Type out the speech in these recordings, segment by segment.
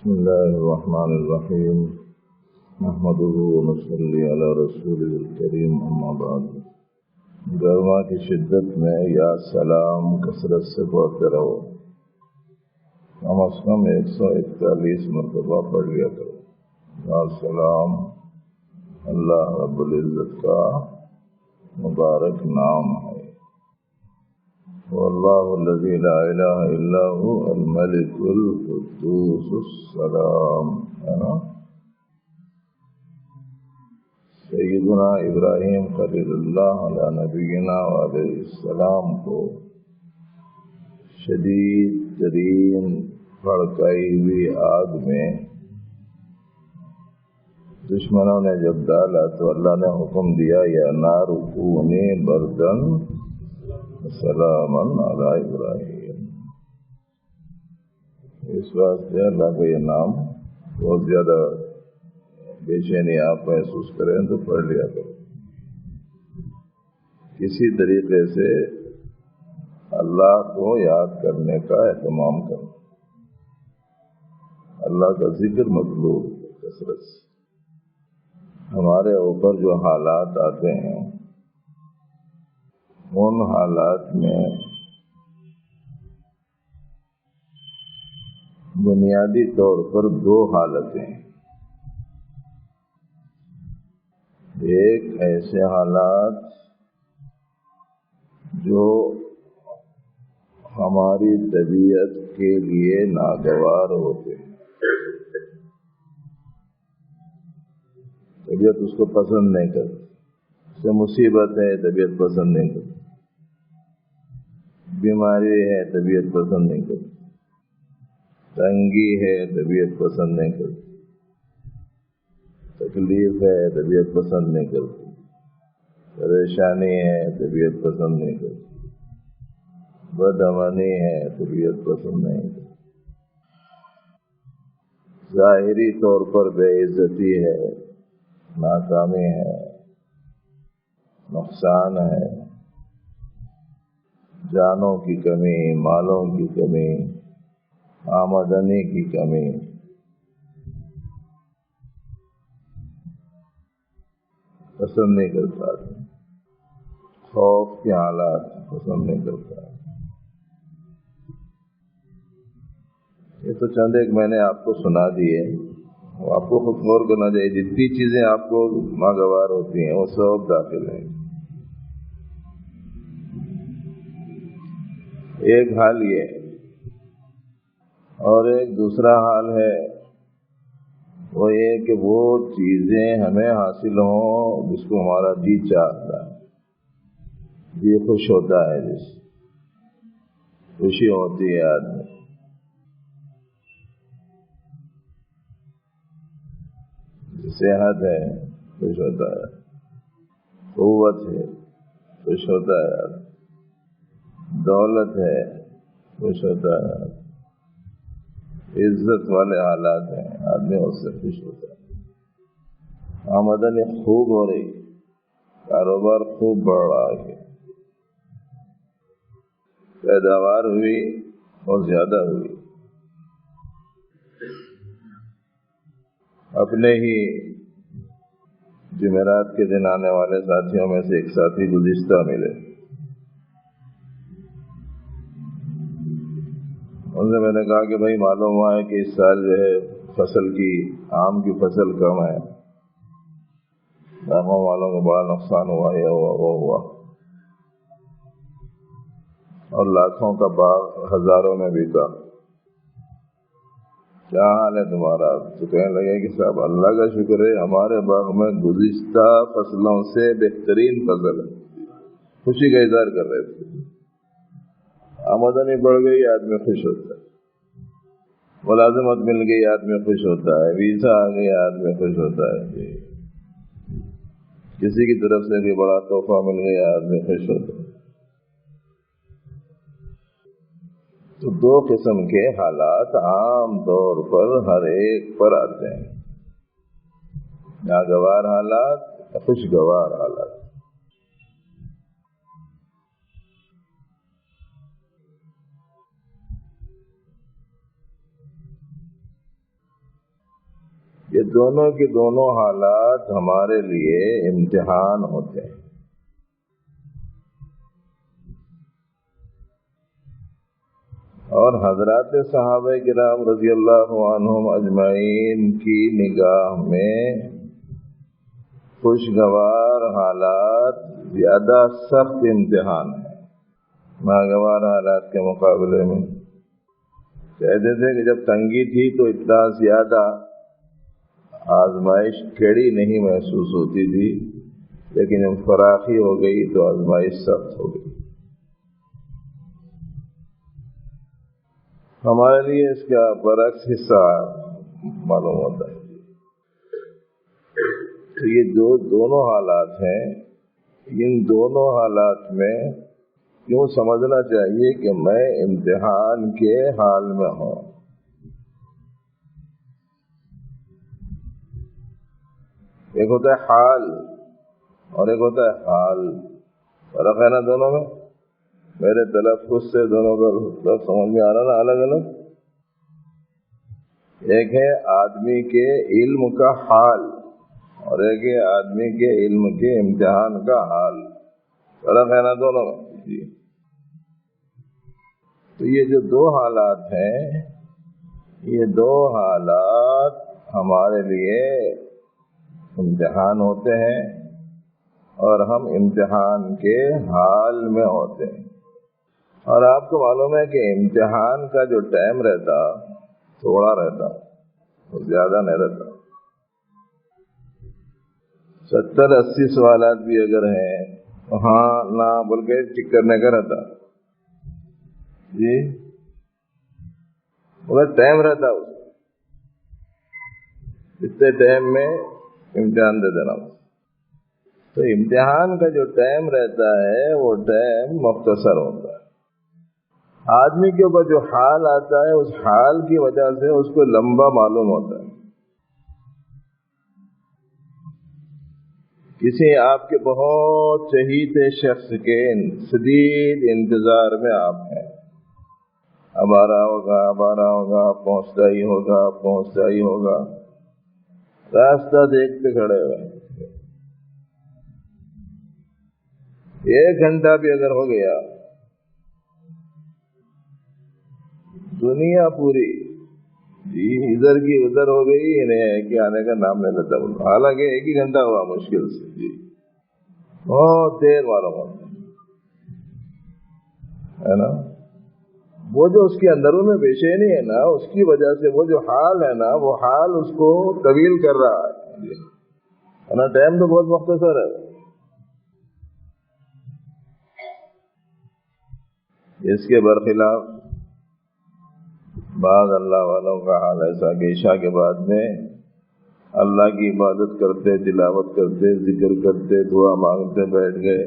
بسم الله الرحمن الرحيم نحمده ونصلي على رسوله الكريم اما بعد. گرما کی شدت میں یا سلام کثرت سے پڑھتے رہو، کم از کم 141 مرتبہ پڑھ لیا کرو. یا سلام اللہ رب العزت کا مبارک نام ہے. واللہ الذی لا الہ الا هو الملک القدوس السلام، ہے نا. سیدنا ابراہیم خلیل اللہ علیہ نبینا علیہ السلام کو شدید ترین بھڑکائی ہوئی آگ میں دشمنوں نے جب ڈالا تو اللہ نے حکم دیا یا نار کونی بردن سلامن علی ابراہیم. اس واسطے اللہ کا یہ نام بہت زیادہ بے چینی آپ محسوس کریں تو پڑھ لیا کرو. کسی طریقے سے اللہ کو یاد کرنے کا اہتمام کرو. اللہ کا ذکر مطلوب کثرت سے. ہمارے اوپر جو حالات آتے ہیں ان حالات میں بنیادی طور پر دو حالتیں ہیں. ایک ایسے حالات جو ہماری طبیعت کے لیے ناگوار ہوتے ہیں، طبیعت اس کو پسند نہیں کرتی. اس سے مصیبت ہے طبیعت پسند نہیں کرتی، بیماری ہے طبیعت پسند نہیں کرتی، تنگی ہے طبیعت پسند نہیں کرتی، تکلیف ہے طبیعت پسند نہیں کرتی، پریشانی ہے طبیعت پسند نہیں کرتی، بدامنی ہے طبیعت پسند نہیں کرتی، ظاہری طور پر بے عزتی ہے، ناکامی ہے، نقصان ہے، جانوں کی کمی، مالوں کی کمی، آمدنی کی کمی، پسند نہیں کرتا. خوف کے حالات پسند نہیں کرتا. یہ تو چند ایک میں نے آپ کو سنا دیے. آپ کو خود غور کرنا چاہیے. جتنی چیزیں آپ کو ناگوار ہوتی ہیں وہ سب داخل ہیں. ایک حال یہ ہے، اور ایک دوسرا حال ہے وہ یہ کہ وہ چیزیں ہمیں حاصل ہوں جس کو ہمارا جی چاہتا ہے، جی خوش ہوتا ہے، جس خوشی ہوتی ہے آدمی. صحت ہے خوش ہوتا ہے، قوت ہے خوش ہوتا ہے، دولت ہے خوش ہوتا ہے، عزت والے حالات ہیں آدمی اس سے خوش ہوتا ہے. آمدنی خوب ہو رہی، کاروبار خوب بڑھ رہا ہے، پیداوار ہوئی اور زیادہ ہوئی. اپنے ہی جمعرات کے دن آنے والے ساتھیوں میں سے ایک ساتھی گزشتہ ملے. ان سے میں نے کہا کہ بھائی معلوم ہوا ہے کہ اس سال جو ہے فصل کی آم کی فصل کم ہے، باغوں والوں کو بڑا نقصان ہوا، یہ ہوا وہ ہوا، اور لاکھوں کا باغ ہزاروں میں بکا. کیا حال ہے تمہارا؟ تو کہنے لگے کہ صاحب اللہ کا شکر ہے ہمارے باغ میں گزشتہ فصلوں سے بہترین فصل ہے. خوشی کا اظہار کر رہے تھے. آمدنی بڑھ گئی آدمی خوش ہوتا ہے، ملازمت مل گئی آدمی خوش ہوتا ہے، ویزا آ گیا آدمی خوش ہوتا ہے، کسی کی طرف سے بھی بڑا تحفہ مل گیا آدمی خوش ہوتا ہے. تو دو قسم کے حالات عام طور پر ہر ایک پر آتے ہیں، ناگوار حالات، خوشگوار حالات. یہ دونوں کے دونوں حالات ہمارے لیے امتحان ہوتے ہیں. اور حضرات صحابہ کرام رضی اللہ عنہم اجمعین کی نگاہ میں خوشگوار حالات زیادہ سخت امتحان ہے ناگوار حالات کے مقابلے میں. کہتے تھے کہ جب تنگی تھی تو اتنا زیادہ آزمائش کڑی نہیں محسوس ہوتی تھی، لیکن جب فراخی ہو گئی تو آزمائش سخت ہو گئی. ہمارے لیے اس کا برعکس حصہ معلوم ہوتا ہے. تو یہ جو دونوں حالات ہیں، ان دونوں حالات میں یوں سمجھنا چاہیے کہ میں امتحان کے حال میں ہوں. ایک ہوتا ہے حال اور ایک ہوتا ہے حال. فرق ہے نا دونوں میں؟ میرے تلفظ سے دونوں کا لفظ سمجھ میں آ رہا نا الگ الگ. ایک ہے آدمی کے علم کا حال اور ایک ہے آدمی کے علم کے امتحان کا حال. فرق ہے نا دونوں میں؟ جی. تو یہ جو دو حالات ہیں، یہ دو حالات ہمارے لیے امتحان ہوتے ہیں اور ہم امتحان کے حال میں ہوتے ہیں. اور آپ کو معلوم ہے کہ امتحان کا جو ٹائم رہتا تھوڑا رہتا، زیادہ نہیں رہتا. 70-80 سوالات بھی اگر ہیں تو ہاں نہ بول کے ٹک کرنے کا رہتا. جی مگر ٹائم رہتا، اتنے ٹائم میں امتحان دے دینا. تو امتحان کا جو ٹائم رہتا ہے وہ ٹائم مختصر ہوتا ہے. آدمی کے اوپر جو حال آتا ہے اس حال کی وجہ سے اس کو لمبا معلوم ہوتا ہے. کسی آپ کے بہت چہیتے شخص کے شدید انتظار میں آپ ہیں، اب آ رہا ہوگا اب آ رہا ہوگا، پہنچتا ہی ہوگا پہنچتا ہی ہوگا. راستہ دیکھتے کھڑے ہوئے، 1 گھنٹہ بھی اگر ہو گیا دنیا پوری جی ادھر کی ادھر ہو گئی، انہیں کہ آنے کا نام نہیں لیتا. حالانکہ 1 ہی گھنٹہ ہوا مشکل سے، جی بہت دیر معلوم ہوتا ہے نا. وہ جو اس کے اندرون میں بے چینی ہے نا، اس کی وجہ سے وہ جو حال ہے نا، وہ حال اس کو طویل کر رہا ہے نا. ٹائم تو بہت مختصر ہے. اس کے برخلاف بعض اللہ والوں کا حال ایسا کہ عشاء کے بعد میں اللہ کی عبادت کرتے، تلاوت کرتے، ذکر کرتے، دعا مانگتے بیٹھ گئے،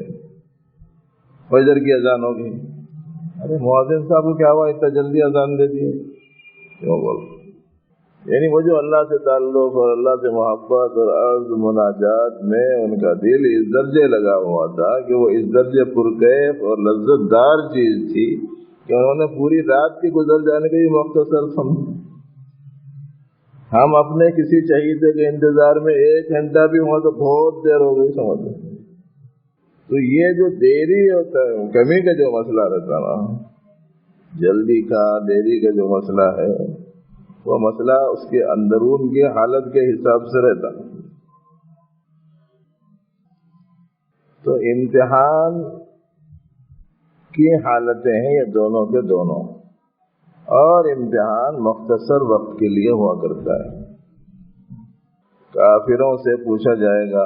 فجر کی اذان ہو گئی. ارے مؤذن صاحب کو کیا ہوا اتنا جلدی اذان دے دی؟ کیوں بول؟ یعنی وہ جو اللہ سے تعلق اور اللہ سے محبت اور عرض مناجات میں ان کا دل اس درجے لگا ہوا تھا کہ وہ اس درجے پرکیف اور لذت دار چیز تھی کہ انہوں نے پوری رات کے گزر جانے کا یہ مختصر سمجھا. ہم اپنے کسی چہیتے کے انتظار میں 1 گھنٹہ بھی ہوا تو بہت دیر ہو گئی سمجھتے. تو یہ جو دیری ہوتا ہے، کمی کا جو مسئلہ رہتا نا، جلدی کا دیری کا جو مسئلہ ہے، وہ مسئلہ اس کے اندرون کی حالت کے حساب سے رہتا. تو امتحان کی حالتیں ہیں یہ دونوں کے دونوں، اور امتحان مختصر وقت کے لیے ہوا کرتا ہے. کافروں سے پوچھا جائے گا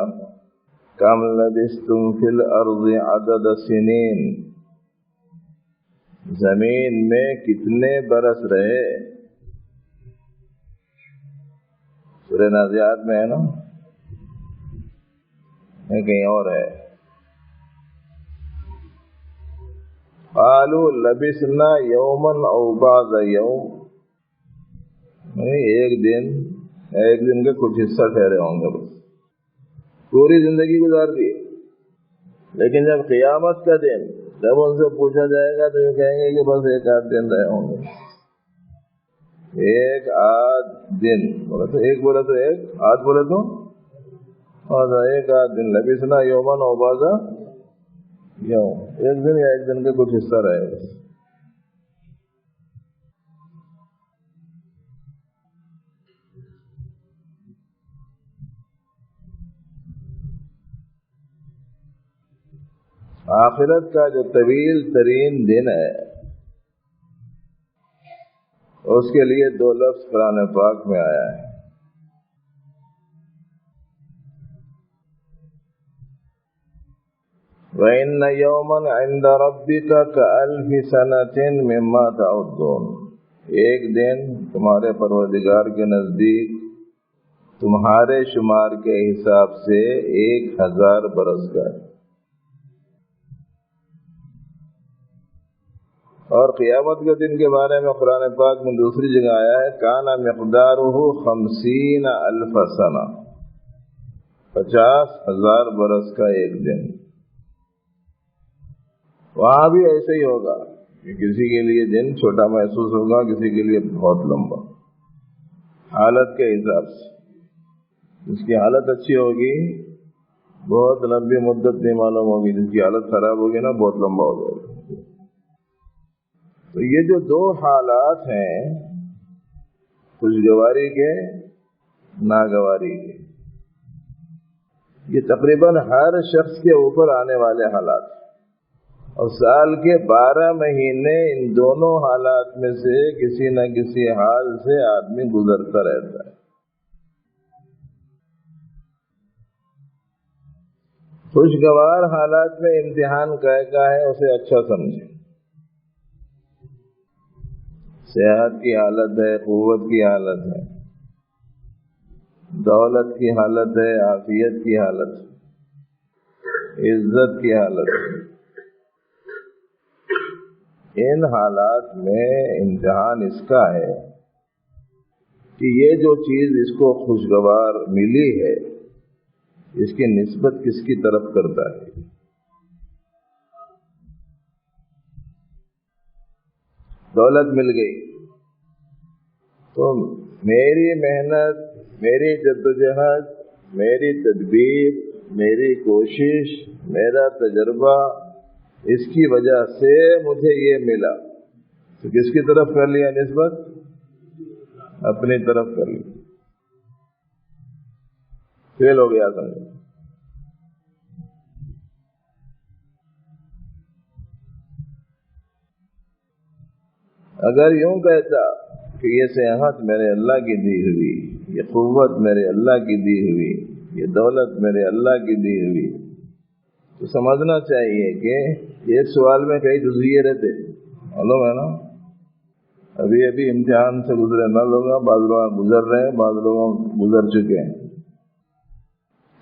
کم لبثتم فی الارض عدد سنین، زمین میں کتنے برس رہے. سورہ نازعات میں ہے نا، کہیں اور ہے. قالوا لبثنا یوما او بعض یوم، ایک دن کا کچھ حصہ ٹھہرے ہوں گے، بس پوری زندگی گزار دی. لیکن جب قیامت کا دن جب ان سے پوچھا جائے گا تو یہ کہیں گے کہ بس 1 آدھ دن رہے ہوں گے. 1 آدھ دن بولا تو ایک بولا تو ایک، آدھ بولے تو ایک آدھ دن لبثنا یومن و بعضا یوم، ایک دن یا ایک دن کا کچھ حصہ رہے گا. آخرت کا جو طویل ترین دن ہے اس کے لیے دو لفظ قرآن پاک میں آیا ہے. وَإِنَّ يَوْمًا عِنْدَ رَبِّكَ كَأَلْفِ سَنَةٍ مِّمَّا تَعُدُّونَ، ایک دن تمہارے پروردگار کے نزدیک تمہارے شمار کے حساب سے 1000 برس کا ہے. اور قیامت کے دن کے بارے میں قرآن پاک میں دوسری جگہ آیا ہے کان مقدارہ 50,000 سنہ، 50,000 برس کا ایک دن. وہاں بھی ایسے ہی ہوگا کہ کسی کے لیے دن چھوٹا محسوس ہوگا، کسی کے لیے بہت لمبا، حالت کے حساب سے. جس کی حالت اچھی ہوگی بہت لمبی مدت نہیں معلوم ہوگی، جس کی حالت خراب ہوگی نا بہت لمبا ہو جائے گا. تو یہ جو دو حالات ہیں خوشگواری کے ناگواری کے، یہ تقریباً ہر شخص کے اوپر آنے والے حالات، اور سال کے 12 مہینے ان دونوں حالات میں سے کسی نہ کسی حال سے آدمی گزرتا رہتا ہے. خوشگوار حالات میں امتحان کا ہے اسے اچھا سمجھے. صحت کی حالت ہے، قوت کی حالت ہے، دولت کی حالت ہے، عافیت کی حالت ہے، عزت کی حالت ہے. ان حالات میں امتحان اس کا ہے کہ یہ جو چیز اس کو خوشگوار ملی ہے اس کی نسبت کس کی طرف کرتا ہے. دولت مل گئی تو میری محنت، میری جدوجہد، میری تدبیر، میری کوشش، میرا تجربہ، اس کی وجہ سے مجھے یہ ملا، تو کس کی طرف کر لیا نسبت؟ اپنی طرف کر لی. فیل ہو گیا سمجھو. اگر یوں کہتا کہ یہ صحت میرے اللہ کی دی ہوئی، یہ قوت میرے اللہ کی دی ہوئی، یہ دولت میرے اللہ کی دی ہوئی، تو سمجھنا چاہیے کہ ایک سوال میں کئی جزویے رہتے. معلوم ہے نا، ابھی امتحان سے گزرے نہ لوگ، بعض لوگ گزر رہے ہیں، بعض لوگ گزر چکے ہیں.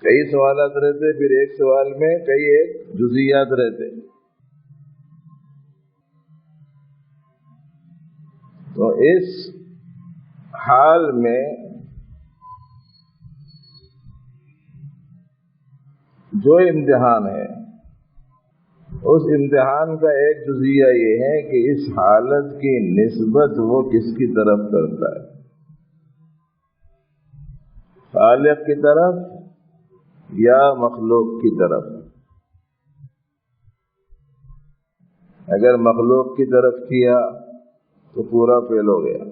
کئی سوالات رہتے، پھر ایک سوال میں کئی ایک جزیات رہتے. تو اس حال میں جو امتحان ہے اس امتحان کا ایک جزیہ یہ ہے کہ اس حالت کی نسبت وہ کس کی طرف کرتا ہے، خالق کی طرف یا مخلوق کی طرف. اگر مخلوق کی طرف کیا تو پورا فیل ہو گیا،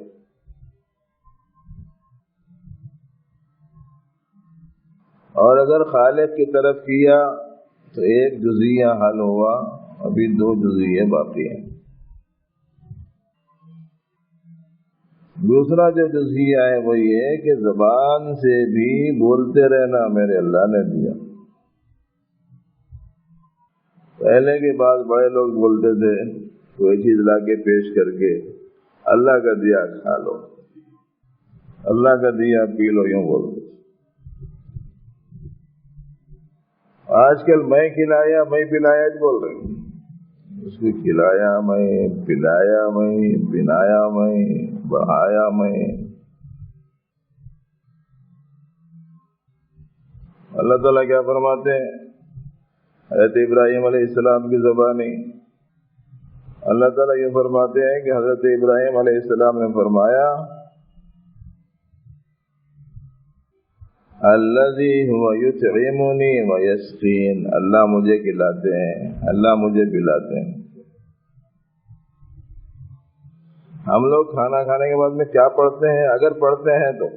اور اگر خالق کی طرف کیا تو ایک جزیہ حل ہوا، ابھی 2 جزیے باقی ہیں. دوسرا جو جزیہ ہے وہ یہ ہے کہ زبان سے بھی بولتے رہنا میرے اللہ نے دیا. پہلے کے بعد بڑے لوگ بولتے تھے کوئی چیز لا کے پیش کر کے اللہ کا دیا کھا لو، اللہ کا دیا پی لو، یوں بولتے. آج کل میں کھلایا میں پلایا بول رہے ہیں. اس کو کھلایا میں، پلایا میں، بنایا میں، بڑھایا میں. اللہ تعالیٰ کیا فرماتے ہیں؟ حضرت ابراہیم علیہ السلام کی زبانی اللہ تعالیٰ یہ فرماتے ہیں کہ حضرت ابراہیم علیہ السلام نے فرمایا الذی هو یطعمنی ویسقین، اللہ مجھے کھلاتے ہیں، اللہ مجھے پلاتے ہیں۔ ہم لوگ کھانا کھانے کے بعد میں کیا پڑھتے ہیں؟ اگر پڑھتے ہیں تو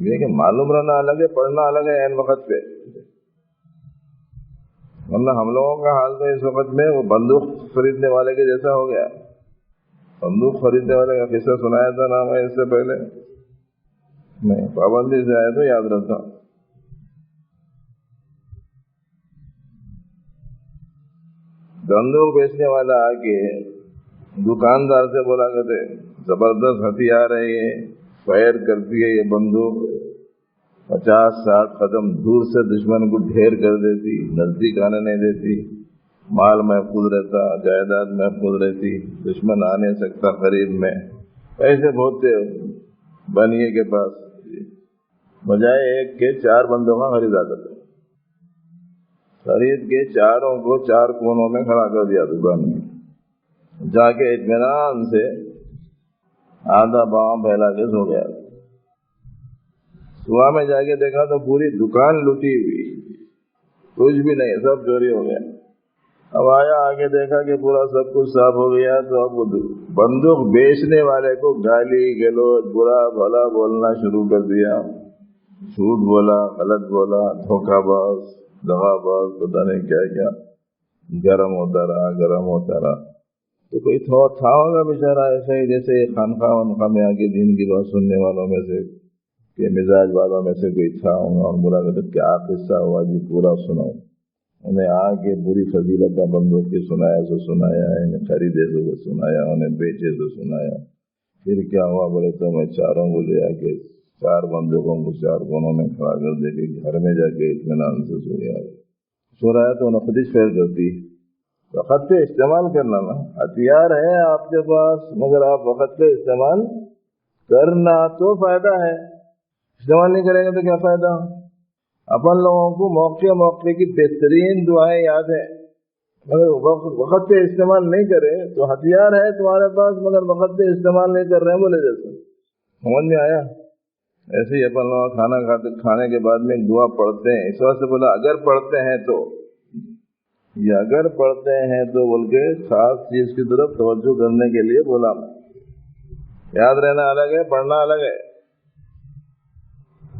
یہ کہ معلوم رہنا الگ ہے، پڑھنا الگ ہے عین وقت پہ، ورنہ ہم لوگوں کا حال تو اس وقت میں وہ بندوق خریدنے والے کے جیسا ہو گیا۔ بندوق خریدنے والے کا قصہ سنایا تھا نا میں اس سے پہلے، نہیں پابندی سے آئے تو یاد رکھتا۔ بندوق بیچنے والا آ کے دکاندار سے بولا کرتے زبردست ہتھیار ہے یہ، فائر کرتی ہے یہ بندوق، 50-60 قدم دور سے دشمن کو ڈھیر کر دیتی، نزدیک آنے نہیں دیتی، مال محفوظ رہتا، جائیداد محفوظ رہتی، دشمن آ نہیں سکتا قریب میں، پیسے بہت تھے بنیے کے پاس، بجائے ایک کے 4 بندوقاں خریدا کرتے، خرید کے چاروں کو 4 کونوں میں کھڑا کر دیا دکان میں، جا کے اطمینان سے آدھا باؤں پھیلا کے سو گیا۔ صبح میں جا کے دیکھا تو پوری دکان لوٹی ہوئی، کچھ بھی نہیں، سب چوری ہو گیا۔ اب آیا آگے دیکھا کہ پورا سب کچھ صاف ہو گیا، تو اب بندوق بیچنے والے کو گالی گلوچ برا بھلا بولنا شروع کر دیا، جھوٹ بولا، غلط بولا، دھوکہ باز، دغا باز، پتہ نہیں کیا کیا، گرم ہوتا رہا۔ تو کوئی تھا ہوگا بیچارہ ایسا ہی جیسے خانقاہ وانقاہ میں آ کے دین کی بات سننے والوں میں سے کہ مزاج والوں میں سے کوئی تھا ہوگا، اور بولا کہ کیا قصہ ہوا جی پورا سناؤ۔ انہیں آ کے پوری فضیلت کا بندوق کی سنایا سو سنایا، انہیں خریدے سو سنایا، انہیں بیچے سو سنایا۔ پھر کیا ہوا بولے تو میں چاروں کو لے آ کے 4 بندوقوں کو 4 کونوں میں کھڑا کر دے کے گھر میں جا کے اطمینان سے سو رہا ہے تو انہیں خودش فیر کرتی۔ وقت پہ استعمال کرنا نا، ہتھیار ہے آپ کے پاس مگر آپ وقت پہ استعمال کرنا تو فائدہ ہے، استعمال نہیں کریں گے تو کیا فائدہ۔ اپن لوگوں کو موقع کی بہترین دعائیں یاد ہے، مگر وقت پہ استعمال نہیں کرے تو ہتھیار ہے تمہارے پاس مگر وقت پہ استعمال نہیں کر رہے ہیں، بولے جیسے سمجھ میں آیا۔ ایسے ہی اپن لوگ کھانے کے بعد میں ایک دعا پڑھتے ہیں، اس واسطے بولا اگر پڑھتے ہیں تو، یہ اگر پڑھتے ہیں تو بول کے خاص چیز کی طرف توجہ کرنے کے لیے بولا۔ یاد رہنا الگ ہے، پڑھنا الگ ہے،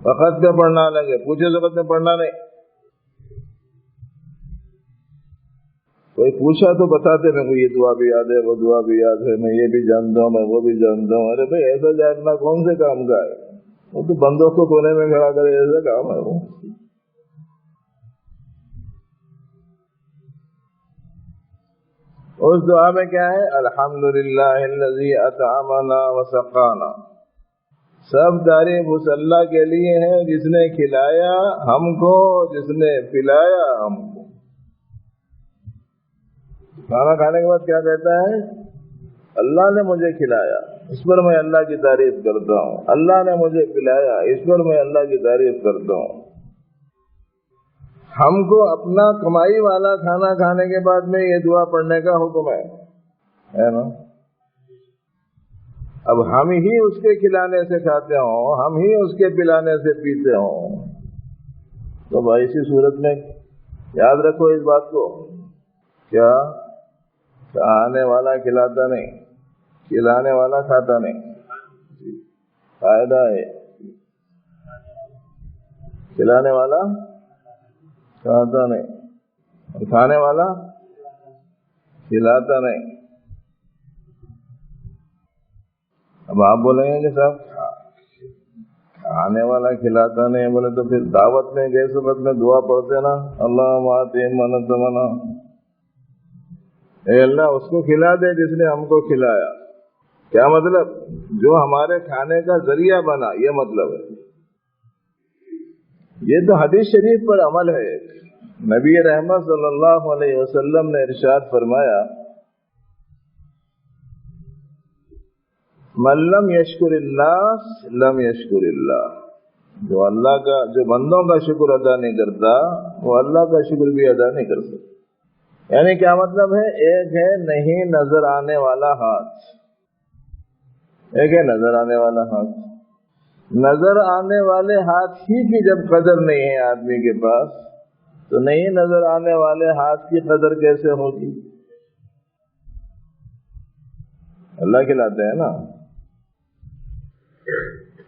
وقت پہ پڑھنا الگ ہے، پوچھے وقت میں پڑھنا نہیں۔ کوئی پوچھا تو بتاتے میں کو یہ دعا بھی یاد ہے، وہ دعا بھی یاد ہے، میں یہ بھی جانتا ہوں، میں وہ بھی جانتا ہوں۔ ارے بھائی ایسا جاننا کون سے کام کا ہے؟ وہ تو بندوق کو کونے میں کھڑا کرے ایسا کام ہے وہ۔ اس دعا میں کیا ہے؟ الحمدللہ الذی اطعمنا وسقانا، سب تعریف اس اللہ کے لیے ہے جس نے کھلایا ہم کو، جس نے پلایا ہم کو۔ کھانا کھانے کے بعد کیا کہتا ہے؟ اللہ نے مجھے کھلایا، اس پر میں اللہ کی تعریف کرتا ہوں، اللہ نے مجھے پلایا، اس پر میں اللہ کی تعریف کرتا ہوں۔ ہم کو اپنا کمائی والا کھانا کھانے کے بعد میں یہ دعا پڑھنے کا حکم ہے نا۔ اب ہم ہی اس کے کھلانے سے کھاتے ہوں، ہم ہی اس کے پلانے سے پیتے ہوں، تو بھائی اسی صورت میں یاد رکھو اس بات کو، کیا کھانے والا کھلاتا نہیں، کھلانے والا کھاتا نہیں، فائدہ ہے۔ کھلانے والا کھاتا نہیں اور کھانے والا کھلاتا نہیں۔ اب آپ بولیں گے کہ صاحب کھانے والا کھلاتا نہیں بولے تو پھر دعوت میں گئے وقت میں دعا پڑھتے نا، اللہم آتِہِم مَنْ أَطْعَمَنَا، اے اللہ اس کو کھلا دے جس نے ہم کو کھلایا۔ کیا مطلب؟ جو ہمارے کھانے کا ذریعہ بنا، یہ مطلب ہے۔ یہ تو حدیث شریف پر عمل ہے۔ نبی رحمت صلی اللہ علیہ وسلم نے ارشاد فرمایا، من لم یشکر الناس لم یشکر اللہ، جو بندوں کا شکر ادا نہیں کرتا وہ اللہ کا شکر بھی ادا نہیں کر سکتا۔ یعنی کیا مطلب ہے؟ ایک ہے نہیں نظر آنے والا ہاتھ، ایک ہے نظر آنے والا ہاتھ. نظر آنے والے ہاتھ ہی کی جب قدر نہیں ہے آدمی کے پاس تو نہیں نظر آنے والے ہاتھ کی قدر کیسے ہوگی؟ اللہ کھلاتے ہیں نا.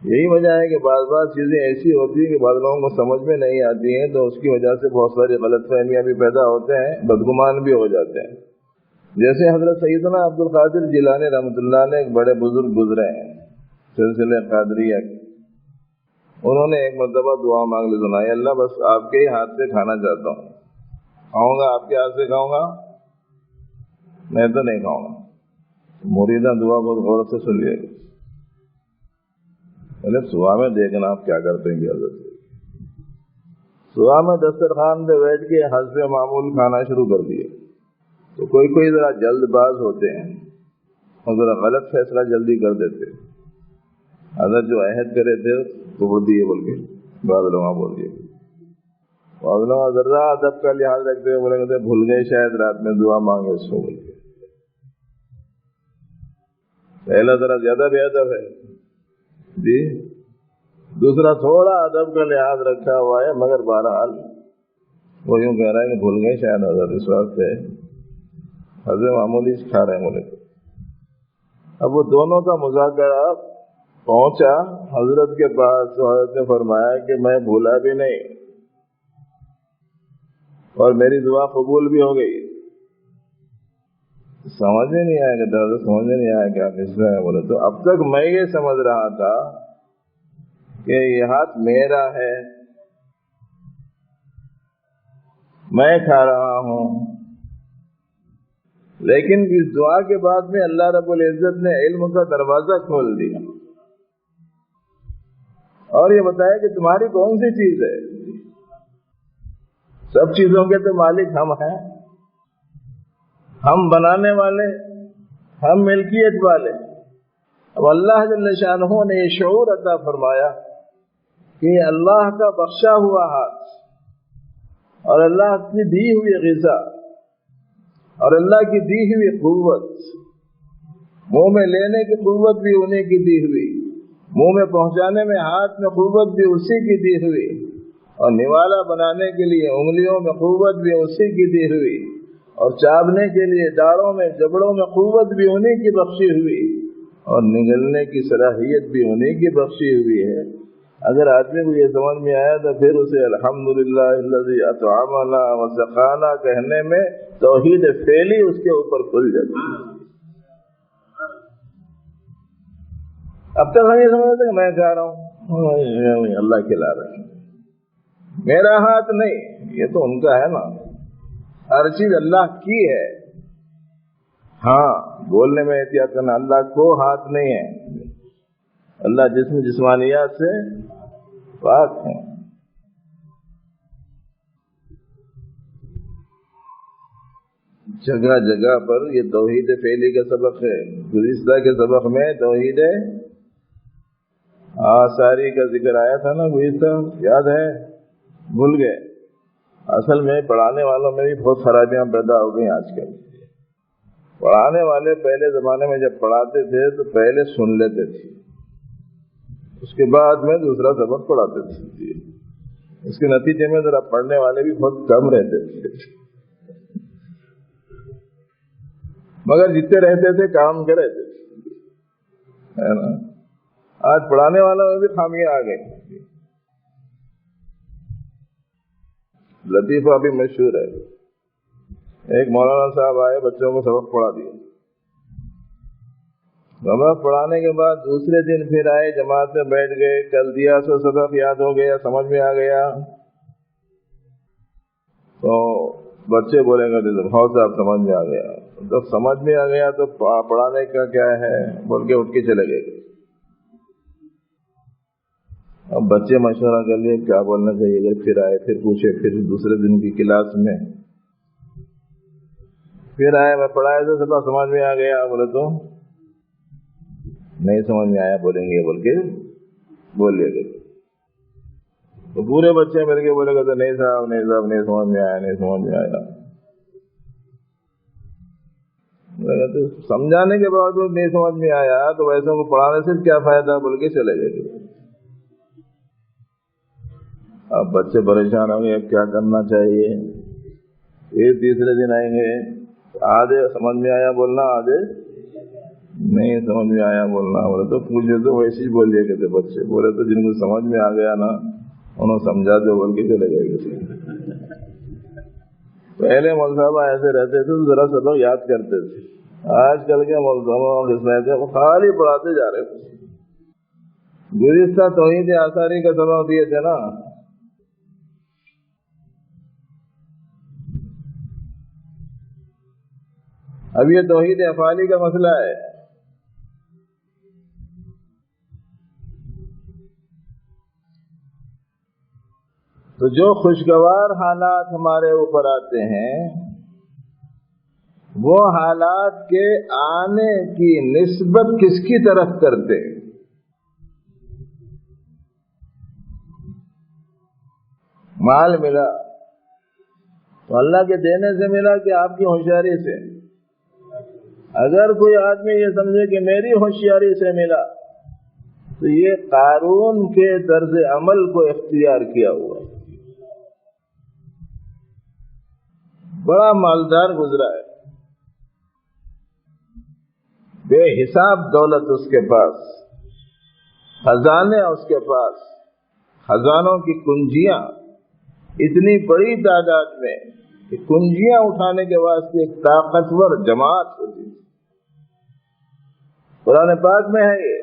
یہی وجہ ہے کہ بعض چیزیں ایسی ہوتی ہیں کہ بعض لوگوں کو سمجھ میں نہیں آتی ہیں تو اس کی وجہ سے بہت ساری غلط فہمیاں بھی پیدا ہوتے ہیں، بدگمان بھی ہو جاتے ہیں. جیسے حضرت سیدنا عبد القادر جیلانی رحمۃ اللہ علیہ ایک بڑے بزرگ گزرے ہیں سلسلے قادریہ کے. انہوں نے ایک مرتبہ دعا مانگ لی، سنائی، اللہ بس آپ کے ہی ہاتھ سے کھانا چاہتا ہوں، کھاؤں گا آپ کے ہاتھ سے کھاؤں گا، میں تو نہیں کھاؤں گا. مریدہ دعا بہت غور سے سن لیے. صبح میں دیکھنا آپ کیا کرتے ہیں. حضرت صبح میں دسترخوان پہ بیٹھ کے حسب معمول کھانا شروع کر دیے تو کوئی ذرا جلد باز ہوتے ہیں اور ذرا غلط فیصلہ جلدی کر دیتے. حضرت جو عہد کرے تھے توڑ دیے بول کے بعض لوگ بول کے، بعض لوگ ذرا ادب کا لحاظ رکھتے ہوئے بولے کہتے بھول گئے شاید رات میں دعا مانگے اس کو بول کے. پہلا ذرا زیادہ بے ادب ہے جی، دوسرا تھوڑا ادب کا لحاظ رکھا ہوا ہے مگر بہرحال وہ یوں کہہ رہا ہے کہ بھول گئے شاید حضرت اس واسطے حضرت معمولی کھا رہے ہیں بولے. اب وہ دونوں کا مذاکرہ پہنچا حضرت کے پاس تو حضرت نے فرمایا کہ میں بھولا بھی نہیں اور میری دعا قبول بھی ہو گئی. سمجھ میں نہیں آیا کہ حضرت سمجھ میں نہیں آیا کیا قصہ ہے بولے. تو اب تک میں یہ سمجھ رہا تھا کہ یہ ہاتھ میرا ہے، میں کھا رہا ہوں، لیکن اس دعا کے بعد میں اللہ رب العزت نے علم کا دروازہ کھول دیا اور یہ بتایا کہ تمہاری کون سی چیز ہے. سب چیزوں کے تو مالک ہم ہیں، ہم بنانے والے، ہم ملکیت والے. اب اللہ جل شانہ نے یہ شعور عطا فرمایا کہ اللہ کا بخشا ہوا ہاتھ اور اللہ کی دی ہوئی غذا اور اللہ کی دی ہوئی قوت، منہ میں لینے کی قوت بھی انہیں کی دی ہوئی، منہ میں پہنچانے میں ہاتھ میں قوت بھی اسی کی دی ہوئی اور نوالا بنانے کے لیے انگلیوں میں قوت بھی اسی کی دی ہوئی اور چابنے کے لیے داڑوں میں جبڑوں میں قوت بھی انہیں کی بخشی ہوئی اور نگلنے کی صلاحیت بھی انہیں کی بخشی ہوئی ہے. اگر آدمی کو یہ سمجھ میں آیا تو پھر اسے الحمدللہ الذی اطعمنا وسقانا کہنے میں توحید فعلی اس کے اوپر کھل جاتی ہے. اب تک ہم یہ سمجھتے کہ میں کہہ رہا ہوں، اللہ کھلا رہا ہے، میرا ہاتھ نہیں، یہ تو ان کا ہے نا. ہر چیز اللہ کی ہے. ہاں بولنے میں احتیاط کرنا، اللہ کو ہاتھ نہیں ہے، اللہ جسمانیات سے پاک ہے. جگہ جگہ پر یہ توحید فعلی کا سبق ہے. گزشتہ کے سبق میں توحید آثاری کا ذکر آیا تھا نا، گزشتہ یاد ہے؟ بھول گئے. اصل میں پڑھانے والوں میں بھی بہت خرابیاں پیدا ہو گئی آج کل. پڑھانے والے پہلے زمانے میں جب پڑھاتے تھے تو پہلے سن لیتے تھے، اس کے بعد میں دوسرا سبق پڑھاتے تھے. اس کے نتیجے میں ذرا پڑھنے والے بھی بہت کم رہتے تھے، مگر جتنے رہتے تھے کام کے رہتے تھے، ہے نا. آج پڑھانے والوں میں بھی خامیاں آ گئی. لطیفہ بھی مشہور ہے. ایک مولانا صاحب آئے، بچوں کو سبق پڑھا دیا. سبق پڑھانے کے بعد دوسرے دن پھر آئے، جماعت میں بیٹھ گئے، کل دیا سو سبق یاد ہو گیا، سمجھ میں آ گیا. تو بچے بولیں گے بہت صاحب سمجھ میں آ گیا. جب سمجھ میں آ گیا تو پڑھانے کا کیا ہے بول کے اٹھ کے چلے گئے. اب بچے مشورہ کر لیے کیا بولنا چاہیے. پھر آئے، پھر پوچھے، پھر دوسرے دن کی کلاس میں پھر آئے، میں پڑھایا تو سب سمجھ میں آ گیا. بولے تو نہیں سمجھ میں آیا بولیں گے بول کے بول لے گئے. تو پورے بچے مل کے بولے گا تو نہیں صاحب نہیں صاحب نہیں سمجھ میں آیا، نہیں سمجھ میں آیا. سمجھانے کے باوجود نہیں سمجھ میں آیا تو ویسوں کو پڑھانے سے کیا فائدہ بول کے چلے گئے. اب بچے پریشان ہوں گے اب کیا کرنا چاہیے. یہ تیسرے دن آئیں گے, آدھے سمجھ میں آیا بولنا, آدھے نہیں سمجھ میں آیا بولنا. بولے تو پوچھے تو ویسے ہی بول دیا کرتے بچے. بولے تو جن کو سمجھ میں آ گیا نا انہوں سمجھا دو بول کے چلے گئے. پہلے مولوی ایسے رہتے تھے تو ذرا سا لوگ یاد کرتے تھے. آج کل کے مولوی وہ خالی پڑھاتے جا رہے تھے. گزشتہ توحید آثاری کا سبق دیے تھے نا, اب یہ توحید افعالی کا مسئلہ ہے. تو جو خوشگوار حالات ہمارے اوپر آتے ہیں وہ حالات کے آنے کی نسبت کس کی طرف کرتے؟ مال ملا تو اللہ کے دینے سے ملا کہ آپ کی ہوشیاری سے؟ اگر کوئی آدمی یہ سمجھے کہ میری ہوشیاری سے ملا تو یہ قارون کے طرز عمل کو اختیار کیا ہوا. بڑا مالدار گزرا ہے, بے حساب دولت اس کے پاس, خزانے اس کے پاس, خزانوں کی کنجیاں اتنی بڑی تعداد میں کہ کنجیاں اٹھانے کے واسطے ایک طاقتور جماعت ہوتی. قرآن پاک میں ہے یہ.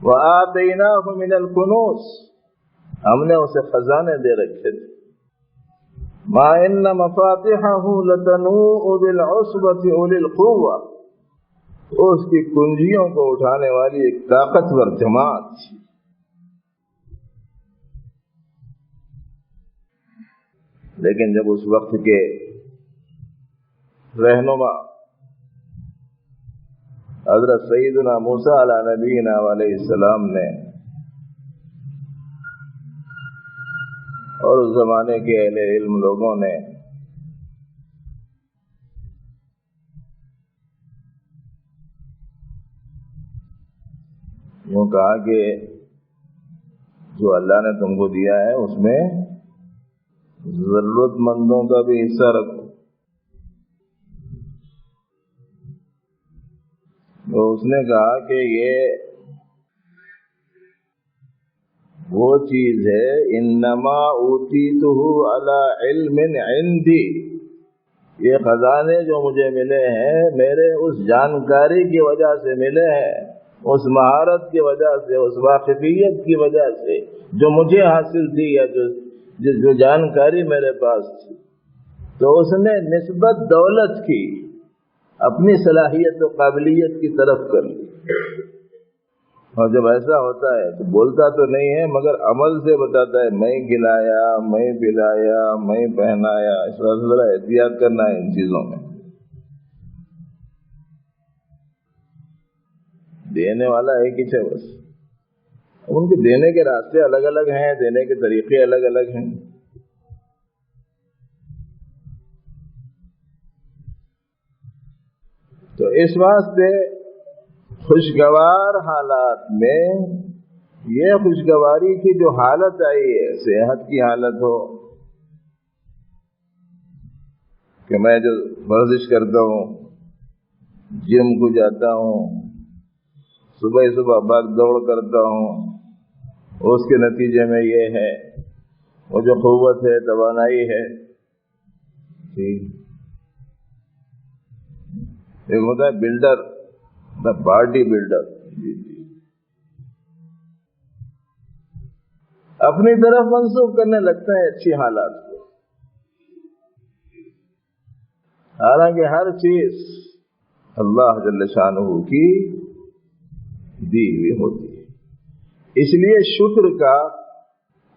وَآتَيْنَاهُ مِنَ الْكُنُوزِ, ہم نے اسے خزانے دے رکھے تھے. مَا إِنَّ مَفَاتِحَهُ لَتَنُوءُ بِالْعُصْبَةِ أُولِي الْقُوَّةِ, اس کی کنجیوں کو اٹھانے والی ایک طاقتور جماعت تھی. لیکن جب اس وقت کے رہنما حضرت سیدنا موسیٰ علیہ نبینا علیہ السلام نے اور اس زمانے کے اہل علم لوگوں نے وہ کہا کہ جو اللہ نے تم کو دیا ہے اس میں ضرورت مندوں کا بھی حصہ رکھو. تو اس نے کہا کہ یہ وہ چیز ہے انما اوتیتہ علی علم عندی, یہ خزانے جو مجھے ملے ہیں میرے اس جانکاری کی وجہ سے ملے ہیں, اس مہارت کی وجہ سے, اس واقفیت کی وجہ سے جو مجھے حاصل تھی یا جو جانکاری میرے پاس تھی. تو اس نے نسبت دولت کی اپنی صلاحیت و قابلیت کی طرف کر لی. اور جب ایسا ہوتا ہے تو بولتا تو نہیں ہے مگر عمل سے بتاتا ہے, میں کھلایا, میں پلایا, میں پہنایا. اس وجہ سے ذرا احتیاط کرنا ہے ان چیزوں میں. دینے والا ایک ہی ہے بس, ان کے دینے کے راستے الگ الگ ہیں, دینے کے طریقے الگ الگ ہیں. تو اس واسطے خوشگوار حالات میں یہ خوشگواری کی جو حالت آئی ہے, صحت کی حالت ہو کہ میں جو ورزش کرتا ہوں, جم کو جاتا ہوں, صبح صبح بھاگ دوڑ کرتا ہوں, اس کے نتیجے میں یہ ہے وہ جو قوت ہے, توانائی ہے. ایک ہوتا ہے بلڈر, دا باڈی بلڈر, اپنی طرف منسوخ کرنے لگتا ہے اچھی حالات کو, حالانکہ ہر چیز اللہ جل شانہ کی دی ہوئی ہوتی ہے. اس لیے شکر کا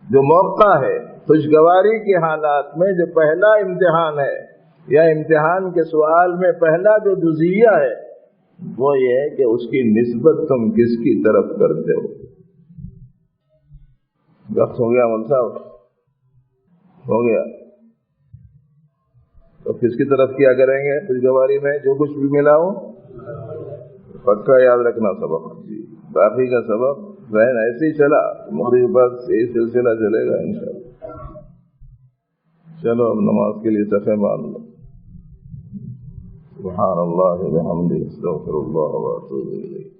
جو موقع ہے خوشگواری کے حالات میں, جو پہلا امتحان ہے یا امتحان کے سوال میں پہلا جو جزیہ ہے وہ یہ ہے کہ اس کی نسبت تم کس کی طرف کرتے ہو. وقت ہو گیا مول صاحب, ہو گیا. کس کی طرف کیا کریں گے خوشگواری میں؟ جو کچھ بھی ملا ہو پکا یاد رکھنا سبق. جی باقی کا سبق ذہن ایسے ہی چلا، مغرب بس یہی سلسلہ چلے گا انشاءاللہ. چلو اب نماز کے لیے صفحے باندھ لو. سبحان اللہ وبحمدہ استغفر اللہ واتوب الیہ.